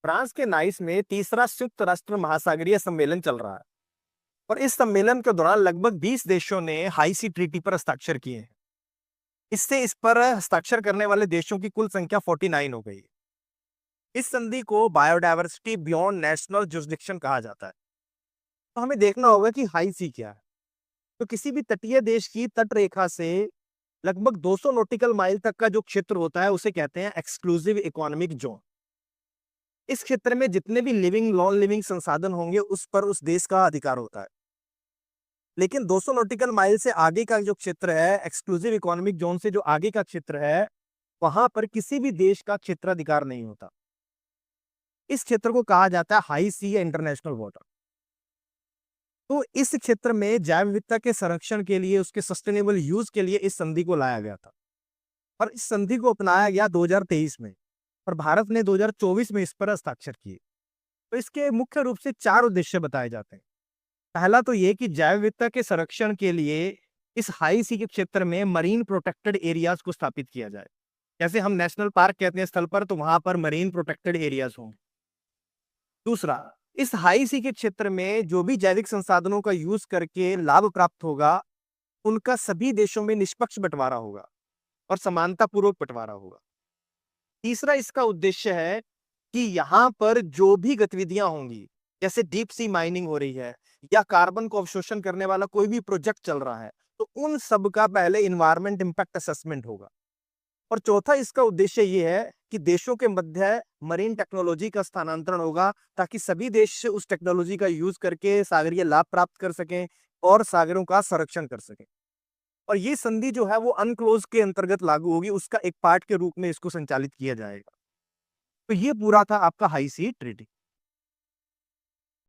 France के nice में तीसरा संयुक्त राष्ट्र महासागरीय सम्मेलन चल रहा है और इस सम्मेलन के दौरान लगभग 20 देशों ने हाई सी ट्रीटी पर हस्ताक्षर किए हैं। इससे इस पर हस्ताक्षर करने वाले देशों की कुल संख्या 49 हो गई। इस संधि को बायोडायवर्सिटी बियॉन्ड नेशनल जुरिसडिक्शन कहा जाता है। तो हमें देखना होगा कि हाई सी क्या है। तो किसी भी तटीय देश की तट रेखा से लगभग 200 नॉटिकल माइल तक का जो क्षेत्र होता है उसे कहते हैं एक्सक्लूसिव इकोनॉमिक जोन। इस क्षेत्र में जितने भी लिविंग नॉन लिविंग संसाधन होंगे उस पर उस देश का अधिकार होता है। लेकिन 200 नॉटिकल माइल से आगे का जो क्षेत्र है, एक्सक्लूसिव इकोनॉमिक जोन से जो आगे का क्षेत्र है, वहां पर किसी भी देश का क्षेत्राधिकार नहीं होता। इस क्षेत्र को कहा जाता है हाई सी या इंटरनेशनल वाटर। तो इस क्षेत्र में जैव विविधता के संरक्षण के लिए, उसके सस्टेनेबल यूज के लिए इस संधि को लाया गया था और इस संधि को अपनाया गया 2023 में और भारत ने 2024 में इस पर हस्ताक्षर किए। तो इसके मुख्य रूप से 4 उद्देश्य बताए जाते हैं। पहला तो ये कि जैव विविधता के संरक्षण के लिए इस हाई सी के क्षेत्र में मरीन प्रोटेक्टेड एरियाज को स्थापित किया जाए। जैसे हम नेशनल पार्क कहते हैं स्थल पर, तो वहां पर मरीन प्रोटेक्टेड एरियाज होंगे। दूसरा, इस हाई सी के क्षेत्र में जो भी जैविक संसाधनों का यूज करके लाभ प्राप्त होगा, उनका सभी देशों में निष्पक्ष बंटवारा होगा और समानता पूर्वक बंटवारा होगा। तीसरा इसका उद्देश्य है कि यहाँ पर जो भी गतिविधियां होंगी, जैसे डीप सी माइनिंग हो रही है या कार्बन को अवशोषण करने वाला कोई भी प्रोजेक्ट चल रहा है, तो उन सब का पहले इन्वायरमेंट इंपैक्ट असेसमेंट होगा। और चौथा इसका उद्देश्य ये है कि देशों के मध्य मरीन टेक्नोलॉजी का स्थानांतरण होगा ताकि सभी देश उस टेक्नोलॉजी का यूज करके सागरीय लाभ प्राप्त कर सकें और सागरों का संरक्षण कर सकें। और ये संधि जो है वो अनक्लोज के अंतर्गत लागू होगी, उसका एक पार्ट के रूप में इसको संचालित किया जाएगा। तो ये पूरा था आपका हाई सी ट्रीटी।